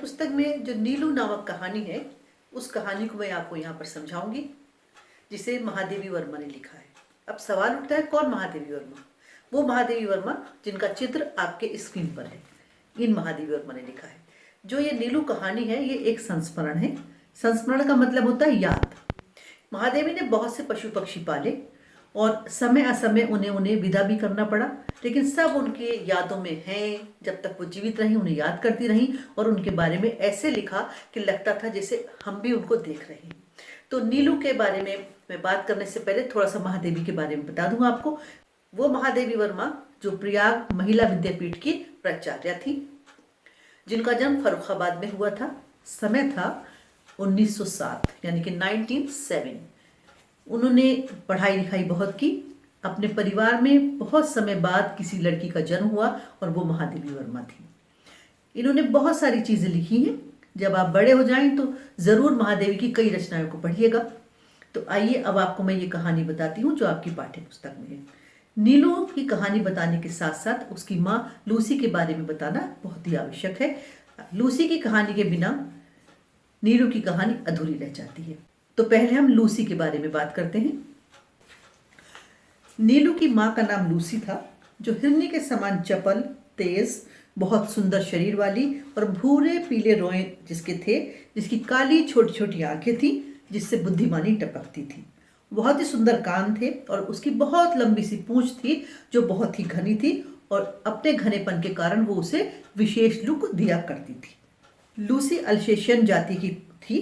पुस्तक में जो नीलू नामक कहानी है, उस कहानी को मैं आपको यहाँ पर समझाऊंगी, जिसे महादेवी वर्मा ने लिखा है। अब सवाल उठता है, कौन महादेवी वर्मा? वो महादेवी वर्मा जिनका चित्र आपके स्क्रीन पर है, इन महादेवी वर्मा ने लिखा है। जो ये नीलू कहानी है, ये एक संस्मरण है। संस्मरण का मतलब होता है याद। महादेवी ने बहुत से पशु पक्षी पाले और समय असमय उन्हें विदा भी करना पड़ा, लेकिन सब उनके यादों में हैं। जब तक वो जीवित रही, उन्हें याद करती रही और उनके बारे में ऐसे लिखा कि लगता था जैसे हम भी उनको देख रहे हैं। तो नीलू के बारे में मैं बात करने से पहले थोड़ा सा महादेवी के बारे में बता दूंगा आपको। वो महादेवी वर्मा जो प्रयाग महिला विद्यापीठ की प्राचार्य थी, जिनका जन्म फर्रुखाबाद में हुआ था। समय था 1907 यानी कि 1907। उन्होंने पढ़ाई लिखाई बहुत की। अपने परिवार में बहुत समय बाद किसी लड़की का जन्म हुआ और वो महादेवी वर्मा थी। इन्होंने बहुत सारी चीज़ें लिखी हैं। जब आप बड़े हो जाएं तो ज़रूर महादेवी की कई रचनाओं को पढ़िएगा। तो आइए अब आपको मैं ये कहानी बताती हूँ जो आपकी पाठ्य पुस्तक में है। नीलू की कहानी बताने के साथ साथ उसकी माँ लूसी के बारे में बताना बहुत ही आवश्यक है। लूसी की कहानी के बिना नीलू की कहानी अधूरी रह जाती है। तो पहले हम लूसी के बारे में बात करते हैं। नीलू की माँ का नाम लूसी था, जो हिरनी के समान चपल, तेज, बहुत सुंदर शरीर वाली और भूरे पीले रोए जिसके थे, जिसकी काली छोटी छोटी आंखें थी, जिससे बुद्धिमानी टपकती थी। बहुत ही सुंदर कान थे और उसकी बहुत लंबी सी पूंछ थी जो बहुत ही घनी थी और अपने घनेपन के कारण वो उसे विशेष लुक दिया करती थी। लूसी अल्सेशियन जाति की थी।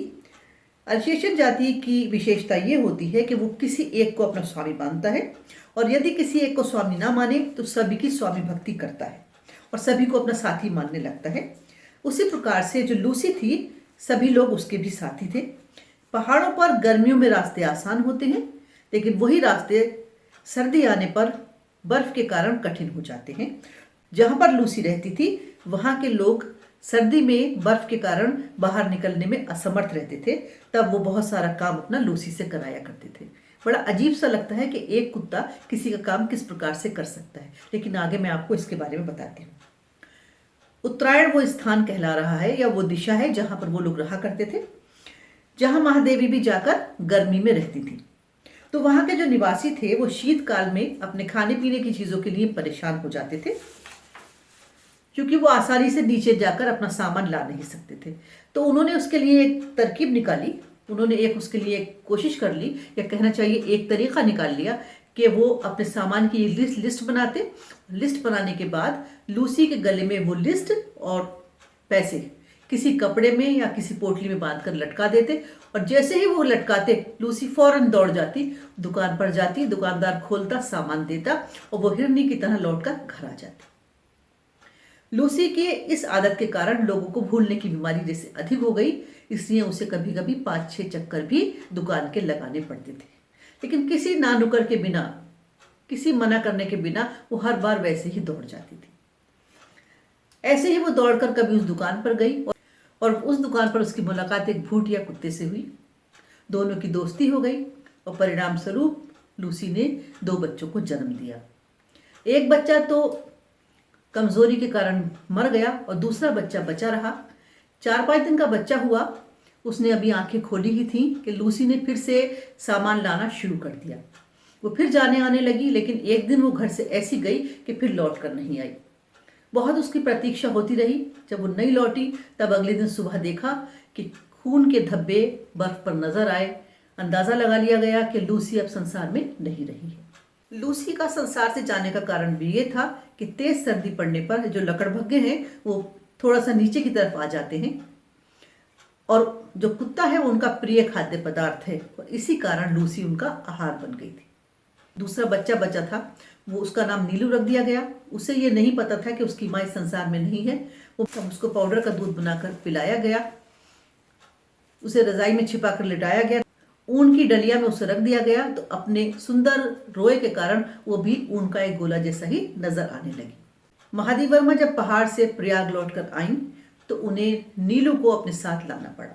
अल्सेशियन जाति की विशेषता ये होती है कि वो किसी एक को अपना स्वामी मानता है और यदि किसी एक को स्वामी ना माने तो सभी की स्वामी भक्ति करता है और सभी को अपना साथी मानने लगता है। उसी प्रकार से जो लूसी थी, सभी लोग उसके भी साथी थे। पहाड़ों पर गर्मियों में रास्ते आसान होते हैं, लेकिन वही रास्ते सर्दी आने पर बर्फ के कारण कठिन हो जाते हैं। जहाँ पर लूसी रहती थी वहाँ के लोग सर्दी में बर्फ के कारण बाहर निकलने में असमर्थ रहते थे। तब वो बहुत सारा काम अपना लूसी से कराया करते थे। बड़ा अजीब सा लगता है कि एक कुत्ता किसी का काम किस प्रकार से कर सकता है, लेकिन आगे मैं आपको इसके बारे में बताती हूँ। उत्तरायण वो स्थान कहला रहा है या वो दिशा है जहाँ पर वो लोग रहा करते थे, जहाँ महादेवी भी जाकर गर्मी में रहती थी। तो वहाँ के जो निवासी थे वो शीतकाल में अपने खाने पीने की चीज़ों के लिए परेशान हो जाते थे, क्योंकि वो आसानी से नीचे जाकर अपना सामान ला नहीं सकते थे। तो उन्होंने उसके लिए एक तरकीब निकाली। उन्होंने उसके लिए एक कोशिश कर ली, या कहना चाहिए एक तरीका निकाल लिया कि वो अपने सामान की लिस्ट बनाते। लिस्ट बनाने के बाद लूसी के गले में वो लिस्ट और पैसे किसी कपड़े में या किसी पोटली में बांधकर लटका देते और जैसे ही वो लटकाते, लूसी फौरन दौड़ जाती, दुकान पर जाती, दुकानदार खोलता, सामान देता और वो हिरनी की तरह लौटकर घर आ जाती। लूसी के इस आदत के कारण लोगों को भूलने की बीमारी जैसे अधिक हो गई, इसलिए उसे कभी कभी 5-6 चक्कर भी दुकान के लगाने पड़ते थे। लेकिन किसी ना नुकर के बिना, किसी मना करने के बिना वो हर बार वैसे ही दौड़ जाती थी। ऐसे ही वो दौड़कर कभी उस दुकान पर गई और उस दुकान पर उसकी मुलाकात एक भूटिया कुत्ते से हुई। दोनों की दोस्ती हो गई और परिणाम स्वरूप लूसी ने 2 बच्चों को जन्म दिया। एक बच्चा तो कमजोरी के कारण मर गया और दूसरा बच्चा बचा रहा। 4-5 दिन का बच्चा हुआ। उसने अभी आंखें खोली ही थी कि लूसी ने फिर से सामान लाना शुरू कर दिया। वो फिर जाने आने लगी, लेकिन एक दिन वो घर से ऐसी गई कि फिर लौट कर नहीं आई। बहुत उसकी प्रतीक्षा होती रही। जब वो नहीं लौटी तब अगले दिन सुबह देखा कि खून के धब्बे बर्फ पर नजर आए। अंदाजा लगा लिया गया कि लूसी अब संसार में नहीं रही है। लूसी का संसार से जाने का कारण भी ये था कि तेज सर्दी पड़ने पर जो लकड़बग्गे हैं वो थोड़ा सा नीचे की तरफ आ जाते हैं और जो कुत्ता है वो उनका प्रिय खाद्य पदार्थ है और इसी कारण लूसी उनका आहार बन गई थी। दूसरा बच्चा बचा था, वो उसका नाम नीलू रख दिया गया। उसे ये नहीं पता था कि उसकी माँ इस संसार में नहीं है। वो उसको पाउडर का दूध बनाकर पिलाया गया, उसे रजाई में छिपा कर लिटाया गया, ऊन की डलिया में उसे रख दिया गया। तो अपने सुंदर रोए के कारण वो भी ऊन का एक गोला जैसा ही नजर आने लगी। महादेवी वर्मा जब पहाड़ से प्रयाग लौटकर आईं तो उन्हें नीलू को अपने साथ लाना पड़ा।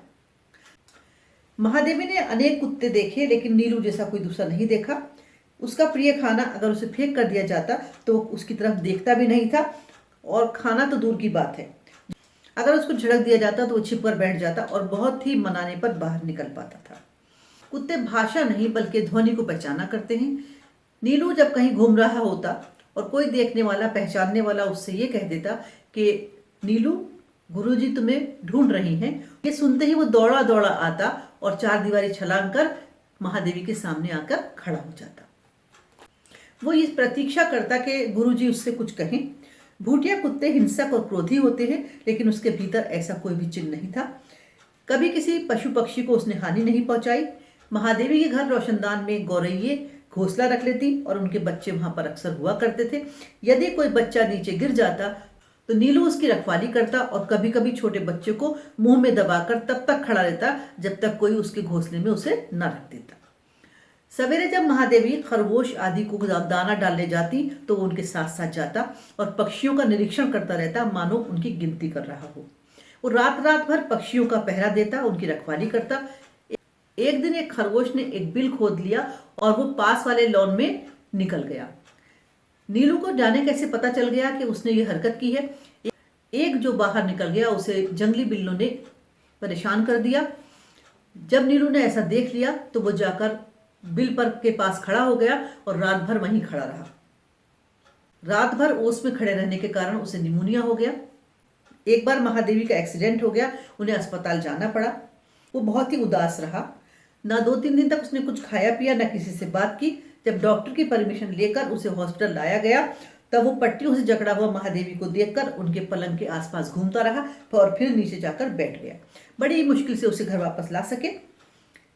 महादेवी ने अनेक कुत्ते देखे, लेकिन नीलू जैसा कोई दूसरा नहीं देखा। उसका प्रिय खाना अगर उसे फेंक कर दिया जाता तो वो उसकी तरफ देखता भी नहीं था और खाना तो दूर की बात है, अगर उसको झिड़क दिया जाता तो वो छिप कर बैठ जाता और बहुत ही मनाने पर बाहर निकल पाता था। कुत्ते भाषा नहीं बल्कि ध्वनि को पहचाना करते हैं। नीलू जब कहीं घूम रहा होता और कोई देखने वाला पहचानने वाला उससे ये कह देता कि नीलू, गुरुजी तुम्हें ढूंढ रही हैं, ये सुनते ही वो दौड़ा दौड़ा आता और चार दीवारी छलांग कर महादेवी के सामने आकर खड़ा हो जाता। वो इस प्रतीक्षा करता कि गुरुजी उससे कुछ कहें। भूटिया कुत्ते हिंसक और क्रोधी होते हैं, लेकिन उसके भीतर ऐसा कोई भी चिन्ह नहीं था। कभी किसी पशु पक्षी को उसने हानि नहीं पहुंचाई। महादेवी के घर रोशनदान में गौरैये घोंसला रख लेती और उनके बच्चे वहां पर अक्सर हुआ करते थे। यदि कोई बच्चा नीचे गिर जाता तो नीलू उसकी रखवाली करता और कभी कभी छोटे बच्चे को मुंह में दबाकर तब तक खड़ा रहता जब तक कोई उसके घोंसले में उसे न रख देता। सवेरे जब महादेवी खरगोश आदि को दाना डालने जाती तो वो उनके साथ साथ जाता और पक्षियों का निरीक्षण करता रहता, मानो उनकी गिनती कर रहा हो। वो रात रात भर पक्षियों का पहरा देता, उनकी रखवाली करता। एक दिन एक खरगोश ने एक बिल खोद लिया और वो पास वाले लॉन में निकल गया। नीलू को जाने कैसे पता चल गया कि उसने ये हरकत की है। एक जो बाहर निकल गया उसे जंगली बिल्लों ने परेशान कर दिया। जब नीलू ने ऐसा देख लिया तो वो जाकर बिल पर के पास खड़ा हो गया और रात भर वहीं खड़ा रहा। रात भर ओस में खड़े रहने के कारण उसे निमोनिया हो गया। एक बार महादेवी का एक्सीडेंट हो गया, उन्हें अस्पताल जाना पड़ा। वो बहुत ही उदास रहा। ना 2-3 दिन तक उसने कुछ खाया पिया, ना किसी से बात की। जब डॉक्टर की परमिशन लेकर उसे हॉस्पिटल लाया गया तब वो पट्टियों से जकड़ा हुआ महादेवी को देखकर उनके पलंग के आसपास घूमता रहा और फिर नीचे जाकर बैठ गया। बड़ी मुश्किल से उसे घर वापस ला सके।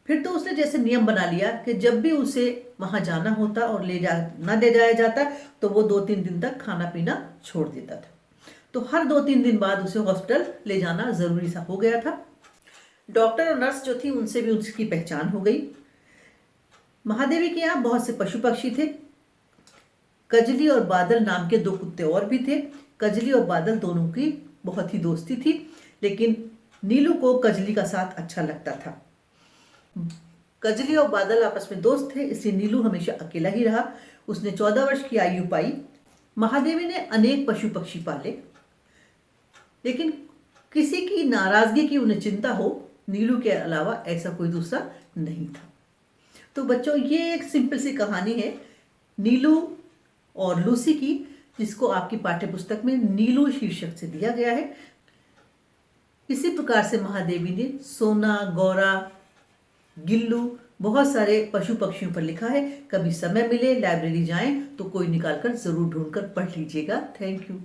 फिर तो उसने जैसे नियम बना लिया कि जब भी उसे वहां जाना होता और ले जाया जाता तो वो 2-3 दिन तक खाना पीना छोड़ देता था। तो हर 2-3 दिन बाद उसे हॉस्पिटल ले जाना जरूरी सा हो गया था। डॉक्टर और नर्स जो थी उनसे भी उसकी पहचान हो गई। महादेवी के यहाँ बहुत से पशु पक्षी थे। कजली और बादल नाम के 2 कुत्ते और भी थे। कजली और बादल दोनों की बहुत ही दोस्ती थी, लेकिन नीलू को कजली का साथ अच्छा लगता था। कजली और बादल आपस में दोस्त थे, इसलिए नीलू हमेशा अकेला ही रहा। उसने 14 वर्ष की आयु पाई। महादेवी ने अनेक पशु पक्षी पाले, लेकिन किसी की नाराजगी की उन्हें चिंता हो, नीलू के अलावा ऐसा कोई दूसरा नहीं था। तो बच्चों, ये एक सिंपल सी कहानी है नीलू और लूसी की, जिसको आपकी पाठ्यपुस्तक में नीलू शीर्षक से दिया गया है। इसी प्रकार से महादेवी ने सोना, गौरा, गिल्लू, बहुत सारे पशु पक्षियों पर लिखा है। कभी समय मिले, लाइब्रेरी जाएं तो कोई निकालकर जरूर ढूंढकर पढ़ लीजिएगा। Thank you.